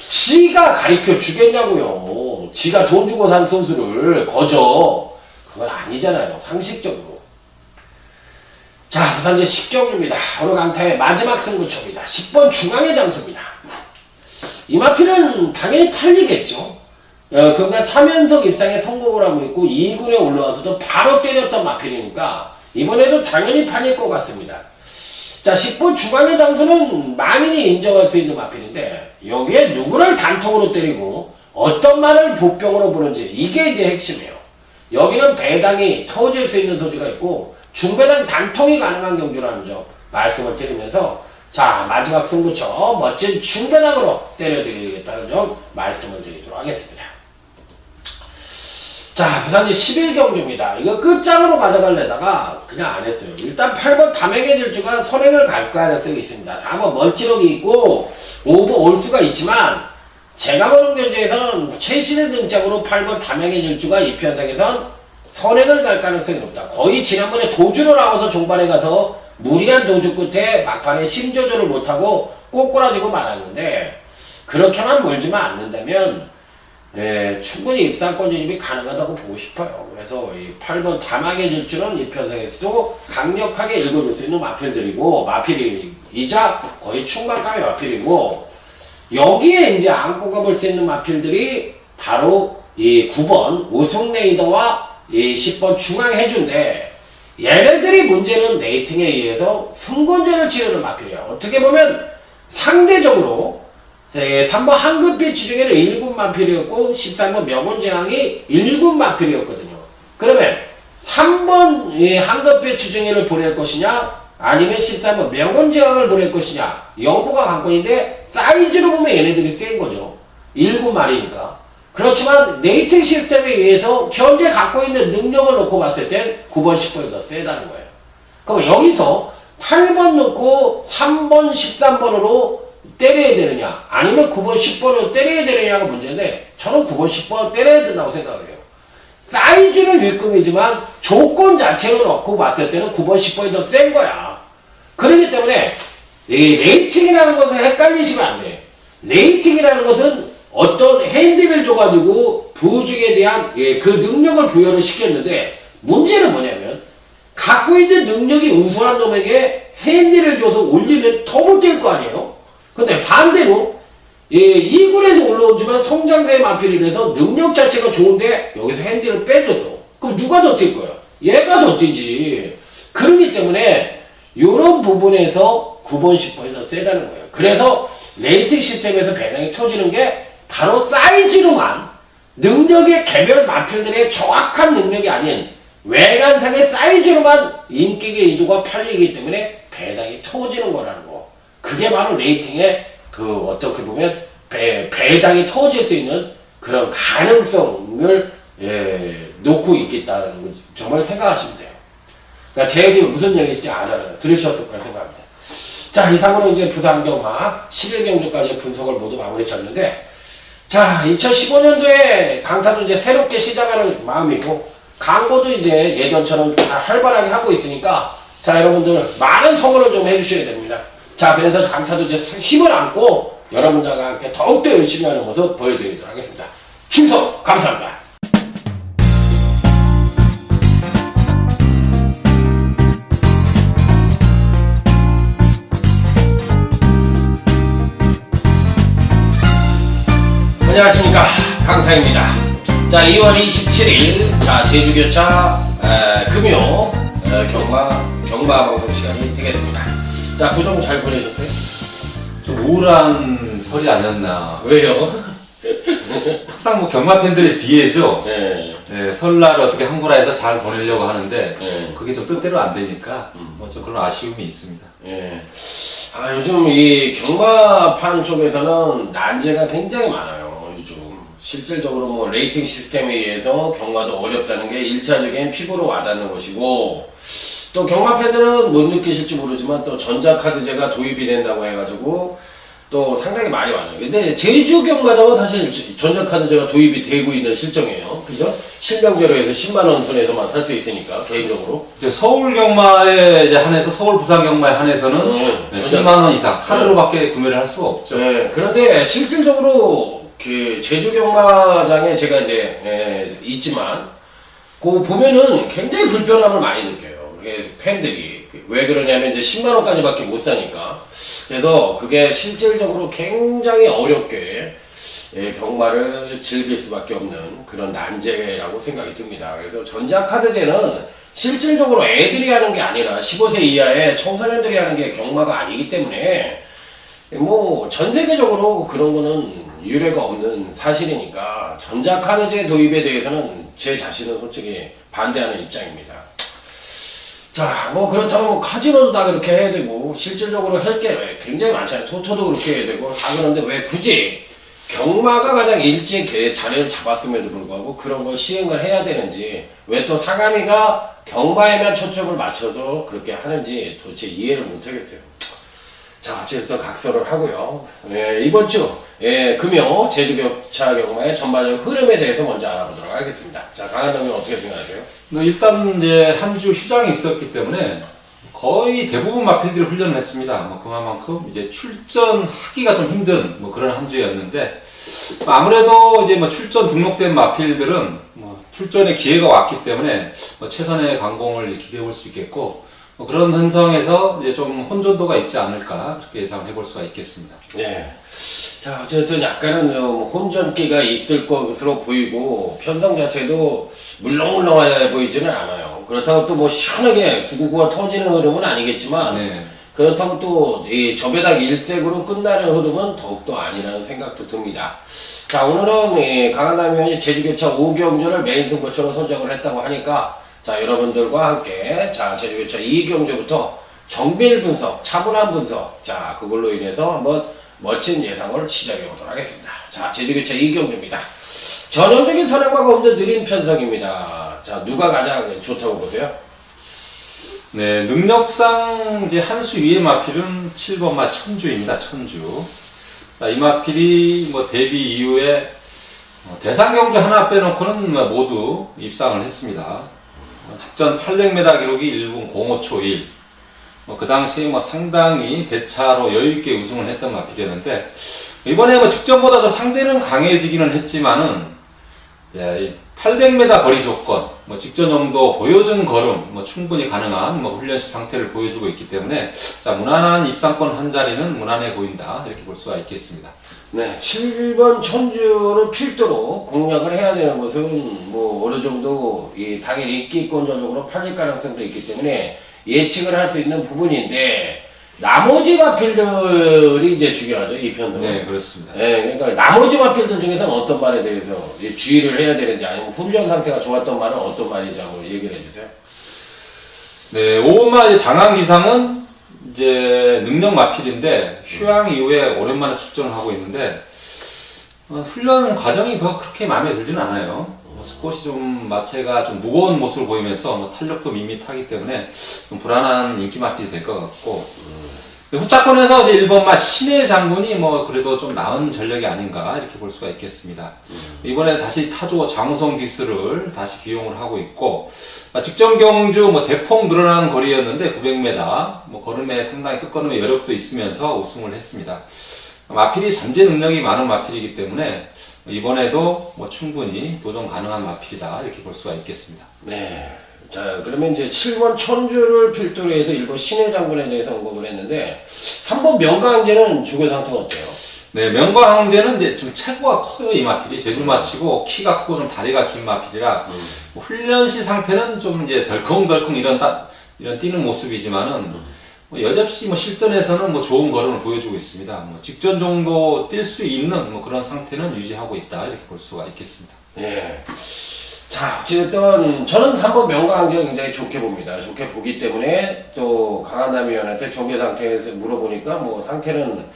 지가 가르쳐 주겠냐고요. 지가 돈 주고 산 소수를 거저. 그건 아니잖아요. 상식적으로. 자, 부산제 10경주입니다. 오늘 강타의 마지막 승부처입니다. 10번 중앙의 장수입니다. 이 마필은 당연히 팔리겠죠. 그러니까 3연속 입상에 성공을 하고 있고 2군에 올라와서도 바로 때렸던 마필이니까 이번에도 당연히 팔릴 것 같습니다. 자, 10번 중앙의 장수는 만인이 인정할 수 있는 마필인데 여기에 누구를 단통으로 때리고 어떤 말을 복병으로 보는지 이게 이제 핵심이에요. 여기는 배당이 터질 수 있는 소지가 있고 중배당 단통이 가능한 경주라는 점 말씀을 드리면서 자, 마지막 승부처 멋진 중배당으로 때려드리겠다는 점 말씀을 드리도록 하겠습니다. 자, 부산지 11경주입니다. 이거 끝장으로 가져가려다가 그냥 안 했어요. 일단 8번 담행의 질주가 선행을 갈 가능성이 있습니다. 4번 멀티럭이 있고 5번 올 수가 있지만 제가 보는 경주에서는 최신의 등장으로 8번 담행의 질주가 이 편성에선 선행을 갈 가능성이 높다. 거의 지난번에 도주를 나와서 종반에 가서 무리한 도주 끝에 막판에 힘 조절을 못하고 꼬꾸라지고 말았는데 그렇게만 몰지만 않는다면 충분히 입상권 진입이 가능하다고 보고 싶어요. 그래서 이 8번 담항의 질주는 이 편성에서도 강력하게 읽어줄 수 있는 마필들이고 마필이자 거의 충만감의 마필이고 여기에 이제 안고 가볼 수 있는 마필들이 바로 이 9번 우승 레이더와 이 10번 중앙 해준데 얘네들이 문제는 레이팅에 의해서 승권전을 치르는 마필이에요. 어떻게 보면 상대적으로 3번 한급빛 중에는 1군 마필이었고 13번 명운진항이 1군 마필이었거든요. 그러면 3번 한급빛 주중에를 보낼 것이냐 아니면 13번 명운진항을 보낼 것이냐 여부가 관건인데 사이즈로 보면 얘네들이 센 거죠. 1군 말이니까. 그렇지만 레이팅 시스템에 의해서 현재 갖고 있는 능력을 놓고 봤을 땐 9번 10번이 더 세다는 거예요. 그럼 여기서 8번 놓고 3번 13번으로 때려야 되느냐 아니면 9번 10번으로 때려야 되느냐가 문제인데 저는 9번 10번 때려야 된다고 생각을 해요. 사이즈는 윗금이지만 조건 자체로 놓고 봤을 때는 9번 10번이 더 센 거야. 그렇기 때문에 이 레이팅이라는 것을 헷갈리시면 안 돼. 레이팅이라는 것은 어떤 핸디를 줘가지고 부중에 대한 그 능력을 부여를 시켰는데 문제는 뭐냐면 갖고 있는 능력이 우수한 놈에게 핸디를 줘서 올리면 더 못 뛸 거 아니에요? 근데 반대로, 2군에서 올라오지만 성장세 마필이라서 능력 자체가 좋은데 여기서 핸디를 빼줬어. 그럼 누가 더 뛸 거야? 얘가 더 뛰지. 그러기 때문에 이런 부분에서 9번, 10번이 더 세다는 거예요. 그래서 레이팅 시스템에서 배당이 터지는 게 바로 사이즈로만 능력의 개별 마필들의 정확한 능력이 아닌 외관상의 사이즈로만 인기의 이도가 팔리기 때문에 배당이 터지는 거라는 거. 그게 바로 레이팅의 어떻게 보면 배당이 터질 수 있는 그런 가능성을 놓고 있겠다는 거 정말 생각하시면 돼요. 그러니까 제 얘기는 무슨 얘기인지 들으셨을 거라 생각합니다. 자, 이상으로 이제 부산경마 11경주까지 분석을 모두 마무리 쳤는데, 자, 2015년도에 강타도 이제 새롭게 시작하는 마음이고, 광고도 이제 예전처럼 다 활발하게 하고 있으니까, 자, 여러분들 많은 성원을 좀 해주셔야 됩니다. 자, 그래서 강타도 이제 힘을 안고 여러분들과 함께 더욱더 열심히 하는 모습 보여드리도록 하겠습니다. 충성! 감사합니다. 안녕하십니까, 강타입니다. 자, 2월 27일 자 제주교차 금요 경마 방송 시간이 되겠습니다. 자, 구정 잘 보내셨어요? 좀 우울한 설이 아니었나. 왜요? 항상 뭐 경마 팬들에 비해죠. 네. 네, 설날 어떻게 한구라해서 잘 보내려고 하는데 네. 그게 좀 뜻대로 안 되니까 뭐 좀 그런 아쉬움이 있습니다. 예. 아, 요즘 이 경마판 쪽에서는 난제가 굉장히 많아요. 요즘 실질적으로 뭐 레이팅 시스템에 의해서 경마도 어렵다는 게 1차적인 피부로 와닿는 것이고, 또 경마 팬들은 못 느끼실지 모르지만 또 전자카드제가 도입이 된다고 해가지고 또 상당히 말이 많아요. 근데 제주 경마장은 사실 전자카드제가 도입이 되고 있는 실정이에요. 그죠? 실명제로 해서 10만원 선에서만 살 수 있으니까, 개인적으로. 이제 서울 경마에 이제 한해서 서울 부산 경마에 한해서는 10만 원 이상 카드로밖에 구매를 할 수가 없죠. 네. 그런데 실질적으로 그 제주 경마장에 제가 이제 있지만, 그 보면은 굉장히 불편함을 많이 느껴요. 팬들이. 왜 그러냐면 이제 10만원까지밖에 못 사니까. 그래서 그게 실질적으로 굉장히 어렵게 경마를 즐길 수밖에 없는 그런 난제라고 생각이 듭니다. 그래서 전자카드제는 실질적으로 애들이 하는 게 아니라 15세 이하의 청소년들이 하는 게 경마가 아니기 때문에 뭐 전 세계적으로 그런 거는 유례가 없는 사실이니까 전자카드제 도입에 대해서는 제 자신은 솔직히 반대하는 입장입니다. 자, 뭐 그렇다면 뭐 카지노도 다 그렇게 해야 되고 실질적으로 할 게 굉장히 많잖아요. 토토도 그렇게 해야 되고 다 그런데 왜 굳이 경마가 가장 일찍 자리를 잡았음에도 불구하고 그런 걸 시행을 해야 되는지, 왜 또 상암이가 경마에만 초점을 맞춰서 그렇게 하는지 도대체 이해를 못하겠어요. 자, 어쨌든 각서를 하고요. 이번 주 금요 제주교차 경마의 전반적 흐름에 대해서 먼저 알아보도록 하겠습니다. 자, 강한동님 어떻게 생각하세요? 일단 이제 한 주 휴장이 있었기 때문에 거의 대부분 마필들이 훈련을 했습니다. 뭐 그만큼 이제 출전하기가 좀 힘든 뭐 그런 한 주였는데, 아무래도 이제 뭐 출전 등록된 마필들은 뭐 출전의 기회가 왔기 때문에 뭐 최선의 강공을 기대해 볼 수 있겠고, 뭐 그런 흔성에서 이제 좀 혼돈도가 있지 않을까 그렇게 예상해 볼 수가 있겠습니다. 네. 자, 어쨌든 약간은 혼전기가 있을 것으로 보이고 편성 자체도 물렁물렁해 보이지는 않아요. 그렇다고 또 뭐 시원하게 999가 터지는 흐름은 아니겠지만, 네. 그렇다고 또 이 저배당 일색으로 끝나는 흐름은 더욱더 아니라는 생각도 듭니다. 자, 오늘은 강한남 의원이 제주교차 5경주를 메인 승부처로 선정을 했다고 하니까, 자, 여러분들과 함께 자 제주교차 2경주부터 정밀 분석, 차분한 분석, 자 그걸로 인해서 한번 멋진 예상을 시작해 보도록 하겠습니다. 자, 제주교차 2경주입니다. 전형적인 선행마가 없는 느린 편성입니다. 자, 누가 가장 좋다고 보세요? 네, 능력상 이제 한 수 위의 마필은 7번마 천주입니다. 천주. 자, 이 마필이 뭐 데뷔 이후에 대상경주 하나 빼놓고는 모두 입상을 했습니다. 직전 800m 기록이 1분 05초 1. 그 당시 뭐 상당히 대차로 여유있게 우승을 했던 마필이었는데, 이번에 뭐 직전보다 좀 상대는 강해지기는 했지만은, 800m 거리 조건, 뭐 직전 정도 보여준 걸음, 뭐 충분히 가능한 뭐 훈련시 상태를 보여주고 있기 때문에 자, 무난한 입상권 한 자리는 무난해 보인다 이렇게 볼 수가 있겠습니다. 네, 7번 천주를 필두로 공략을 해야 되는 것은 뭐 어느 정도 당연히 인기권전적으로 팔릴 가능성도 있기 때문에 예측을 할 수 있는 부분인데 나머지 마필들이 이제 중요하죠, 이 편도. 네, 그렇습니다. 네, 그러니까 나머지 마필들 중에서는 어떤 말에 대해서 이제 주의를 해야 되는지 아니면 훈련 상태가 좋았던 말은 어떤 말인지 한번 얘기를 해주세요. 네, 5번마 장항 기상은 이제 능력 마필인데 휴양 이후에 오랜만에 출전을 하고 있는데 훈련 과정이 뭐 그렇게 마음에 들지는 않아요. 스폿이 좀 마체가 좀 무거운 모습을 보이면서 뭐 탄력도 밋밋하기 때문에 좀 불안한 인기 마필이 될 것 같고 후차권에서 이제 1번마 신의 장군이 뭐 그래도 좀 나은 전력이 아닌가 이렇게 볼 수가 있겠습니다. 이번에 다시 타조 장우성 기수를 다시 기용을 하고 있고 직전 경주 뭐 대폭 늘어나는 거리였는데 900m 뭐 걸음에 상당히 끝걸음에 여력도 있으면서 우승을 했습니다. 마필이 잠재 능력이 많은 마필이기 때문에 이번에도 뭐 충분히 도전 가능한 마필이다 이렇게 볼 수가 있겠습니다. 네. 자, 그러면 이제 7번 천주를 필두로 해서 1번 신의 장군에 대해서 언급을 했는데 3번 명강제는 조교 상태가 어때요? 네, 명광항제는 이제 좀 체구가 커요, 이 마필이. 제주마치고 키가 크고 좀 다리가 긴 마필이라 뭐 훈련시 상태는 좀 이제 덜컹덜컹 이런 뛰는 모습이지만은 뭐 여접시 뭐 실전에서는 뭐 좋은 걸음을 보여주고 있습니다. 뭐 직전 정도 뛸 수 있는 뭐 그런 상태는 유지하고 있다 이렇게 볼 수가 있겠습니다. 예. 자, 어쨌든 저는 3번 명강제를 굉장히 좋게 봅니다. 좋게 보기 때문에 또 강한남 위원한테 조교 상태에서 물어보니까 뭐 상태는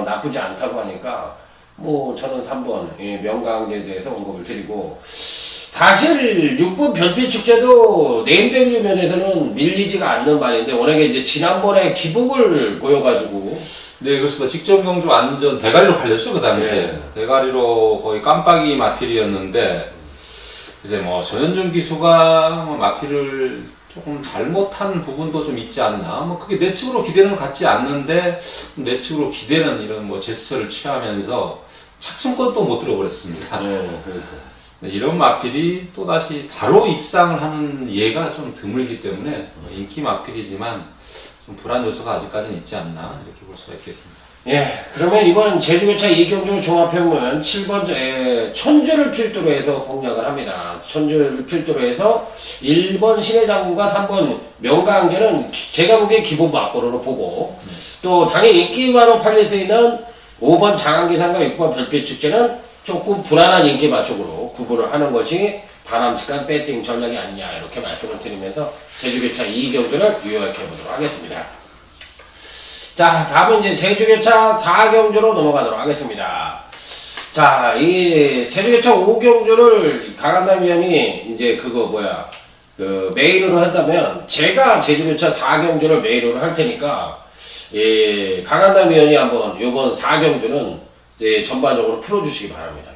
나쁘지 않다고 하니까 뭐 저는 3번 명강제에 대해서 언급을 드리고 사실 6번 별빛축제도 네임밸류 면에서는 밀리지가 않는 말인데 워낙에 이제 지난번에 기복을 보여가지고 네, 그렇습니다. 직전 경주 완전 대가리로 팔렸죠, 그 당시에. 네. 대가리로 거의 깜빡이 마필이었는데 이제 뭐 전현준 기수가 뭐 마필을 조금 잘못한 부분도 좀 있지 않나. 뭐 그게 내측으로 기대는 것 같지 않는데 내측으로 기대는 이런 뭐 제스처를 취하면서 착순권도 못 들어버렸습니다. 네, 그러니까. 이런 마필이 또다시 바로 입상을 하는 예가 좀 드물기 때문에 인기 마필이지만 좀 불안 요소가 아직까지는 있지 않나 이렇게 볼 수가 있겠습니다. 예, 그러면 이번 제주교차 이경주 종합편문 7번 천주를 필두로 해서 공략을 합니다. 천주를 필두로 해서 1번 신의 장군과 3번 명강제는 제가 보기에 기본 맞고로 보고 또 당연히 인기만으로 팔릴 수 있는 5번 장항기상과 6번 별빛축제는 조금 불안한 인기 맞춤으로 구분을 하는 것이 바람직한 배팅 전략이 아니냐 이렇게 말씀을 드리면서 제주교차 이경주를 요약해 보도록 하겠습니다. 자, 다음은 이제 제주교차 4경주로 넘어가도록 하겠습니다. 자, 이 제주교차 5경주를 강한남 위원이 이제 메인으로 한다면 제가 제주교차 4경주를 메인으로 할 테니까 강한남 위원이 한번 요번 4경주는 이제 전반적으로 풀어주시기 바랍니다.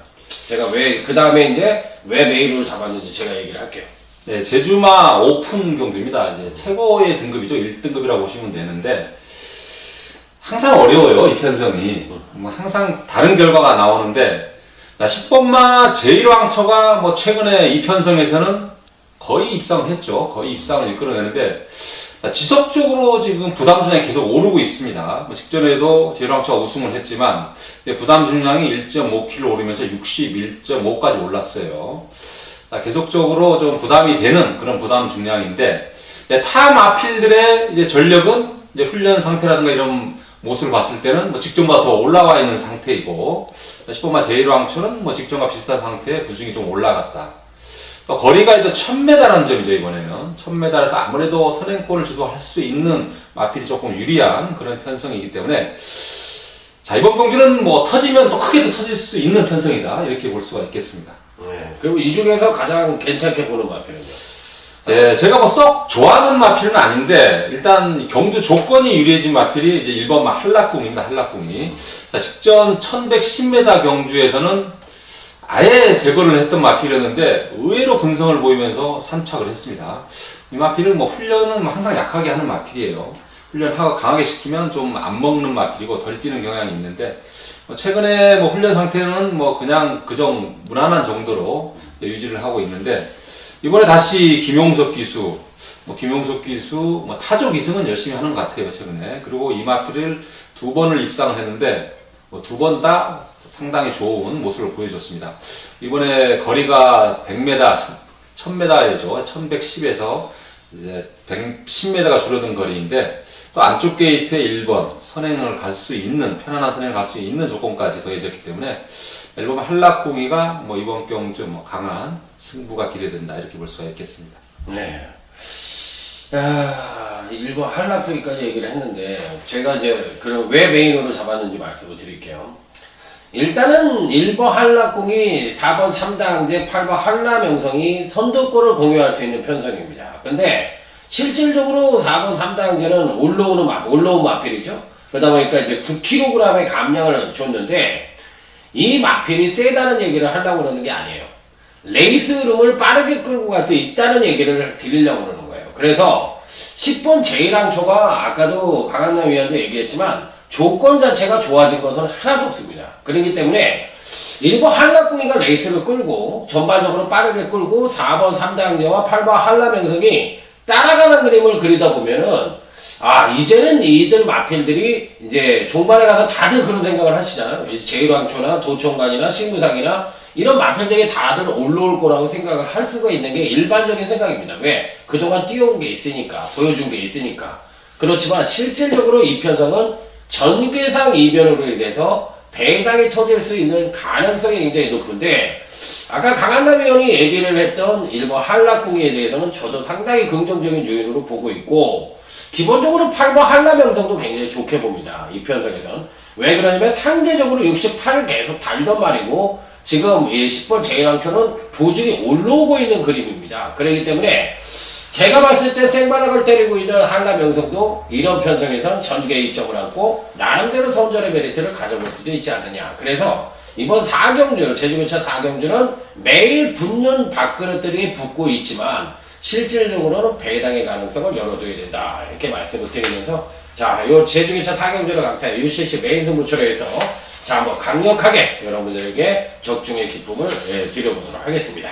제가 그 다음에 이제 왜 메인으로 잡았는지 제가 얘기를 할게요. 네, 제주마 오픈 경주입니다. 이제 최고의 등급이죠. 1등급이라고 보시면 되는데 항상 어려워요, 이 편성이. 뭐 항상 다른 결과가 나오는데 10번마 제1왕처가 뭐 최근에 이 편성에서는 거의 입상을 했죠. 거의 입상을 이끌어내는데 지속적으로 지금 부담 중량이 계속 오르고 있습니다. 뭐 직전에도 제1왕처가 우승을 했지만 부담 중량이 1.5kg 오르면서 61.5까지 올랐어요. 계속적으로 좀 부담이 되는 그런 부담 중량인데 타 마필들의 이제 전력은 이제 훈련 상태라든가 이런 모습을 봤을 때는 뭐 직전보다 더 올라와 있는 상태이고 10번마 제1왕초는 뭐 직전과 비슷한 상태에 부중이 좀 올라갔다. 거리가 일단 1000m라는 점이죠, 이번에는. 1000m에서 아무래도 선행권을 주도할 수 있는 마필이 조금 유리한 그런 편성이기 때문에 자, 이번 경주는 뭐 터지면 또 크게 더 터질 수 있는 편성이다. 이렇게 볼 수가 있겠습니다. 네. 그리고 이 중에서 가장 괜찮게 보는 마필은요? 네, 제가 뭐 썩 좋아하는 마필은 아닌데 일단 경주 조건이 유리해진 마필이 이제 1번마 한락궁입니다. 한락궁이. 자, 직전 1110m 경주에서는 아예 제거를 했던 마필이었는데 의외로 근성을 보이면서 산착을 했습니다. 이 마필은 뭐 훈련은 항상 약하게 하는 마필이에요. 훈련하고 강하게 시키면 좀 안 먹는 마필이고 덜 뛰는 경향이 있는데 최근에 뭐 훈련 상태는 뭐 그냥 무난한 정도로 유지를 하고 있는데, 이번에 다시 김용석 기수, 타조 기승은 열심히 하는 것 같아요, 최근에. 그리고 이마필을 2번을 입상을 했는데, 2번 다 상당히 좋은 모습을 보여줬습니다. 이번에 거리가 100m, 1000m이죠. 1110에서 이제 110m가 줄어든 거리인데, 또 안쪽 게이트에 1번 선행을 갈 수 있는, 편안한 선행을 갈 수 있는 조건까지 더해졌기 때문에, 앨범 한락공이가 이번 경주 강한 승부가 기대된다, 이렇게 볼 수가 있겠습니다. 네. 야, 일본 한라프기까지 얘기를 했는데, 제가 이제 그럼 왜 메인으로 잡았는지 말씀을 드릴게요. 일단은 일본 한라궁이 4번 3당제 8번 한라명성이 선두골을 공유할 수 있는 편성입니다. 근데 실질적으로 4번 3당제는 올라온 마필이죠. 그러다 보니까 이제 9kg의 감량을 줬는데, 이 마필이 세다는 얘기를 하려고 그러는 게 아니에요. 레이스 흐름을 빠르게 끌고 갈 수 있다는 얘기를 드리려고 그러는 거예요. 그래서 10번 제일항초가 아까도 강한남 위원도 얘기했지만 조건 자체가 좋아진 것은 하나도 없습니다. 그렇기 때문에 일본 한라궁이가 레이스를 끌고 전반적으로 빠르게 끌고 4번 3당제와 8번 한라명성이 따라가는 그림을 그리다 보면은, 이제는 이들 마필들이 이제 종반에 가서 다들 그런 생각을 하시잖아요. 제일왕초나 도청관이나 신구상이나 이런 마필들이 다들 올라올 거라고 생각을 할 수가 있는 게 일반적인 생각입니다. 왜? 그동안 뛰어온 게 있으니까, 보여준 게 있으니까. 그렇지만 실질적으로 이 편성은 전개상 이변으로 인해서 배당이 터질 수 있는 가능성이 굉장히 높은데, 아까 강한남 위원이 얘기를 했던 일본 한라궁에 대해서는 저도 상당히 긍정적인 요인으로 보고 있고, 기본적으로 8번 한라명성도 굉장히 좋게 봅니다. 이 편성에서는. 왜 그러냐면 상대적으로 68을 계속 달던 말이고, 지금 이 10번 제일왕초는 보증이 올라오고 있는 그림입니다. 그렇기 때문에 제가 봤을 때 생바닥을 때리고 있는 한라명성도 이런 편성에서는 전개 이점을 안고 나름대로 선전의 메리트를 가져볼 수도 있지 않느냐. 그래서 이번 4경주, 제주교차 4경주는 매일 붙는 밥그릇들이 붙고 있지만 실질적으로는 배당의 가능성을 열어둬야 된다, 이렇게 말씀을 드리면서, 자, 요 제주교차 4경주를 강타 UCC 메인 승부처로 해서 자, 한번 강력하게 여러분들에게 적중의 기쁨을 드려보도록 하겠습니다.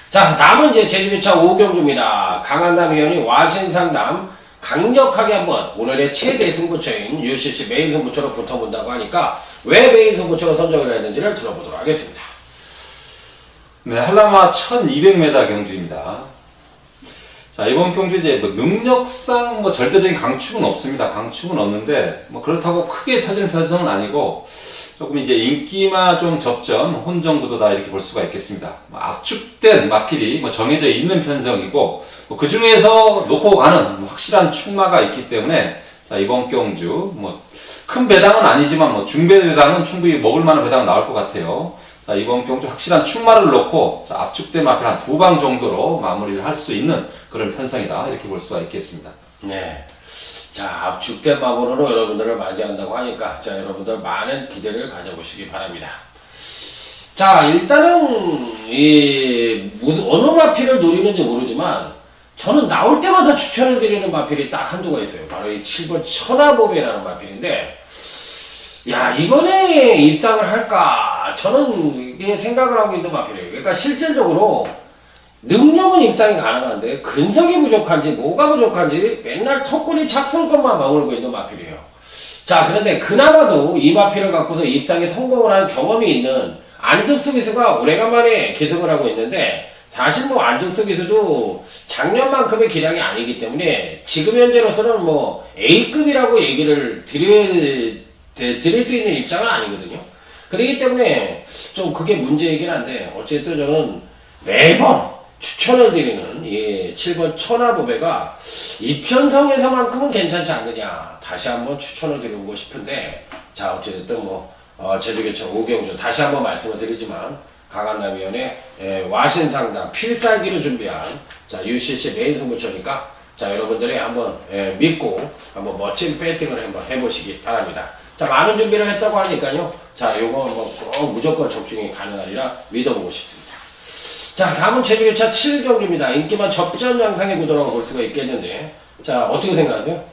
자, 다음은 이제 제주교차 5경주입니다. 강한남 위원이 와신상담 강력하게 한번 오늘의 최대 승부처인 UCC 메인 승부처로 붙어본다고 하니까 왜 메인 승부처로 선정을 했는지를 들어보도록 하겠습니다. 네, 한라마 1200m 경주입니다. 자, 이번 경주 이제 능력상 절대적인 강축은 없습니다. 강축은 없는데, 그렇다고 크게 터지는 편성은 아니고, 조금 이제 인기만 좀 접전, 혼정구도다, 이렇게 볼 수가 있겠습니다. 압축된 마필이 정해져 있는 편성이고, 그 중에서 놓고 가는 확실한 축마가 있기 때문에, 자, 이번 경주, 큰 배당은 아니지만, 중배 배당은 충분히 먹을 만한 배당은 나올 것 같아요. 자, 이번 경주 확실한 축마를 놓고, 자, 압축된 마필 한 2방 정도로 마무리를 할 수 있는 그런 편성이다, 이렇게 볼 수가 있겠습니다. 네. 자, 압축된 마무리로 여러분들을 맞이한다고 하니까, 자, 여러분들 많은 기대를 가져보시기 바랍니다. 자, 일단은 어느 마필을 노리는지 모르지만 저는 나올 때마다 추천을 드리는 마필이 딱 한두가 있어요. 바로 이 7번 천하보배라는 마필인데, 야, 이번에 입상을 할까? 저는 이게 생각을 하고 있는 마필이에요. 그러니까 실질적으로 능력은 입상이 가능한데 근성이 부족한지 뭐가 부족한지 맨날 턱걸이 착순권만 머물고 있는 마필이에요. 자, 그런데 그나마도 이 마필을 갖고서 입상에 성공을 한 경험이 있는 안득수 기수가 오래간만에 계승을 하고 있는데, 사실 안득수 기수도 작년만큼의 기량이 아니기 때문에 지금 현재로서는 A급이라고 얘기를 드릴 수 있는 입장은 아니거든요. 그렇기 때문에 좀 그게 문제이긴 한데, 어쨌든 저는 매번 추천을 드리는 이 7번 천하보배가 이 편성에서만큼은 괜찮지 않느냐, 다시 한번 추천을 드리고 싶은데, 자, 어쨌든 제주교차 5경주 다시 한번 말씀을 드리지만, 강한남 위원의 와신상담 필살기로 준비한, 자, UCC 메인 승부처니까, 자, 여러분들이 한번 믿고 한번 멋진 배팅을 한번 해보시기 바랍니다. 자, 많은 준비를 했다고 하니까요. 자, 요거 한번 꼭 무조건 적중이 가능하리라 믿어보고 싶습니다. 자, 다음은 제주교차 7경주입니다. 인기만 접전 양상의 구도라고 볼 수가 있겠는데, 자, 어떻게 생각하세요?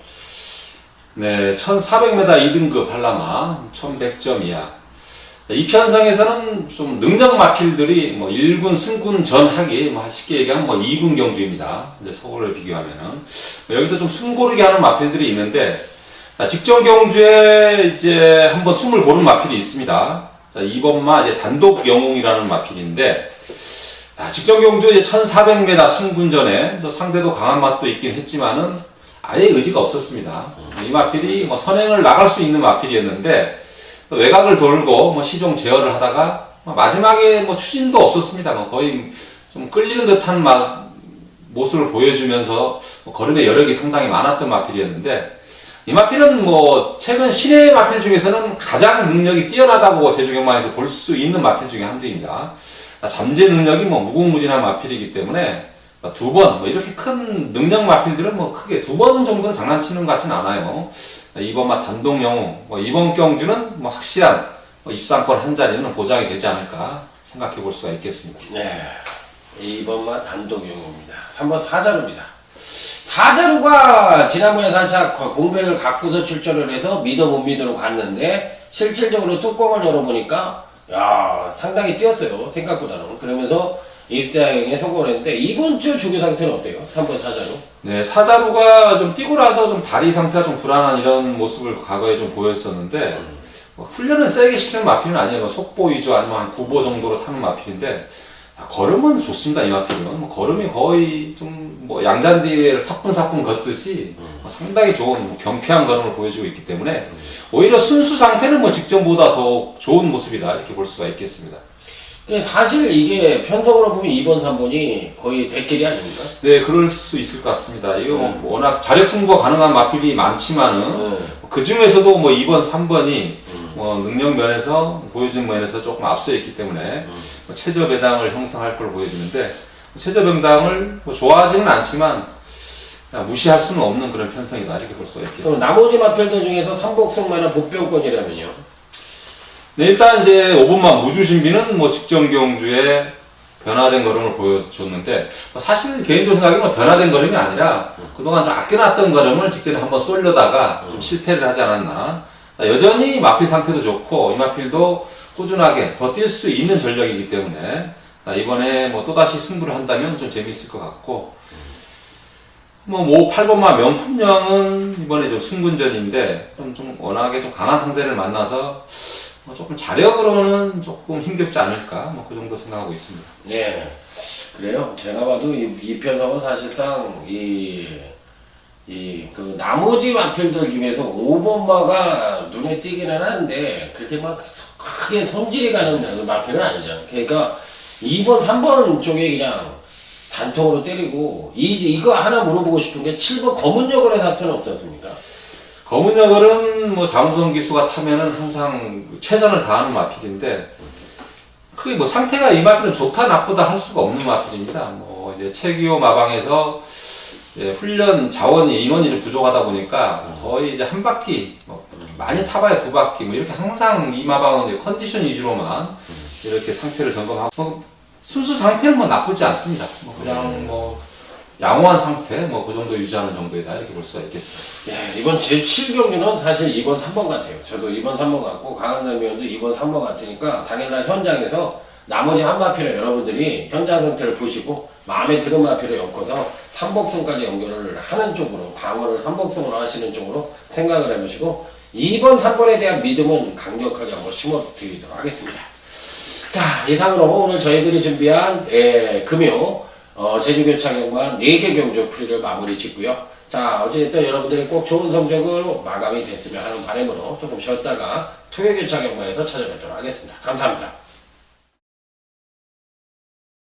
네, 1400m 2등급 한라마 1100점 이하. 이 편성에서는 좀 능력 마필들이 뭐 1군 승군 전하기, 뭐 쉽게 얘기하면 뭐 2군 경주입니다. 이제 서울을 비교하면은. 여기서 좀 숨고르게 하는 마필들이 있는데, 직전 경주에 이제 한번 숨을 고른 마필이 있습니다. 자, 이번마 이제 단독 영웅이라는 마필인데, 직전 경주 이제 1400m 승군전에 상대도 강한 맛도 있긴 했지만은 아예 의지가 없었습니다. 이 마필이 뭐 선행을 나갈 수 있는 마필이었는데, 외곽을 돌고 뭐 시종 제어를 하다가 마지막에 뭐 추진도 없었습니다. 거의 좀 끌리는 듯한 모습을 보여주면서 걸음의 여력이 상당히 많았던 마필이었는데, 이 마필은 뭐 최근 신의 마필 중에서는 가장 능력이 뛰어나다고 제주경마에서 볼 수 있는 마필 중에 한 주입니다. 잠재 능력이 뭐 무궁무진한 마필이기 때문에 두 번 뭐 이렇게 큰 능력 마필들은 뭐 크게 두 번 정도는 장난치는 것 같진 않아요. 이번 단독 영웅, 이번 경주는 뭐 확실한 입상권 한 자리는 보장이 되지 않을까 생각해 볼 수가 있겠습니다. 네, 이번마 단독 영웅입니다. 3번 사자루입니다. 사자루가 지난번에 살짝 공백을 갖고서 출전을 해서 믿어 못 믿어로 갔는데 실질적으로 뚜껑을 열어보니까 야 상당히 뛰었어요. 생각보다는. 그러면서 입상에 성공을 했는데 이번 주 주기 상태는 어때요? 3번 사자루? 네, 사자루가 좀 뛰고 나서 좀 다리 상태가 좀 불안한 이런 모습을 과거에 좀 보였었는데 훈련을 세게 시키는 마필은 아니에요. 속보 위주 아니면 한 9보 정도로 타는 마필인데 걸음은 좋습니다. 이 마필은 걸음이 거의 좀 뭐 양잔디를 사뿐사뿐 걷듯이 상당히 좋은 경쾌한 걸음을 보여주고 있기 때문에 오히려 순수 상태는 뭐 직전보다 더 좋은 모습이다 이렇게 볼 수가 있겠습니다. 사실 이게 편성으로 보면 2번, 3번이 거의 대결이 아닙니까? 네, 그럴 수 있을 것 같습니다. 이거 워낙 자력 승부가 가능한 마필이 많지만은 그 중에서도 뭐 2번, 3번이 뭐 능력 면에서 보여준 면에서 조금 앞서 있기 때문에 뭐 최저 배당을 형성할 걸 보여주는데 최저 배당을 뭐 좋아하지는 않지만 무시할 수는 없는 그런 편성이다 이렇게 볼 수가 있겠습니다. 그럼 나머지 마필들 중에서 삼복승마나 복병권이라면요? 네, 일단 이제 5번만 무주신비는 뭐 직전 경주에 변화된 걸음을 보여줬는데 사실 개인적으로 생각하기에는 변화된 걸음이 아니라 그동안 좀 아껴놨던 걸음을 직전에 한번 쏠려다가 좀 실패를 하지 않았나. 여전히 마필 상태도 좋고 이 마필도 꾸준하게 더 뛸 수 있는 전력이기 때문에 이번에 뭐 또다시 승부를 한다면 좀 재미있을 것 같고 뭐 8번마 명품령은 이번에 좀 승군전인데 좀 워낙에 좀 강한 상대를 만나서 조금 자력으로는 조금 힘겹지 않을까 뭐 그 정도 생각하고 있습니다. 네, 그래요. 제가 봐도 이 편성은 사실상 그 나머지 마필들 중에서 5번마가 눈에 띄기는 하는데 그렇게 막 크게 손질이 가는 마필은 아니잖아. 그러니까 2번, 3번 쪽에 그냥 단통으로 때리고 이거 하나 물어보고 싶은 게 7번 검은여걸의 사태는 어떻습니까? 검은여걸은 뭐 장우성 기수가 타면은 항상 최선을 다하는 마필인데 크게 뭐 상태가 이 마필은 좋다 나쁘다 할 수가 없는 마필입니다. 뭐 이제 최기호 마방에서 훈련 자원이 인원이 좀 부족하다 보니까 거의 이제 한 바퀴 많이 타봐야 두 바퀴 뭐 이렇게 항상 이 마방은 이제 컨디션 위주로만 이렇게 상태를 점검하고 순수 상태는 뭐 나쁘지 않습니다. 그냥 뭐 양호한 상태 뭐 그 정도 유지하는 정도이다 이렇게 볼 수가 있겠습니다. 네, 이번 제7경기는 사실 2번, 3번 같아요. 저도 2번, 3번 같고 강한남 위원도 2번, 3번 같으니까 당일날 현장에서 나머지 한 마필을 여러분들이 현장 상태를 보시고 마음에 드는 마필을 엮어서 3복승까지 연결을 하는 쪽으로 방어를 3복승으로 하시는 쪽으로 생각을 해보시고 2번, 3번에 대한 믿음은 강력하게 한번 심어드리도록 하겠습니다. 자, 이상으로 오늘 저희들이 준비한 금요 제주교창경마 4개 경주 프리를 마무리 짓고요. 자, 어쨌든 여러분들이 꼭 좋은 성적으로 마감이 됐으면 하는 바람으로 조금 쉬었다가 토요교창경마에서 찾아뵙도록 하겠습니다. 감사합니다.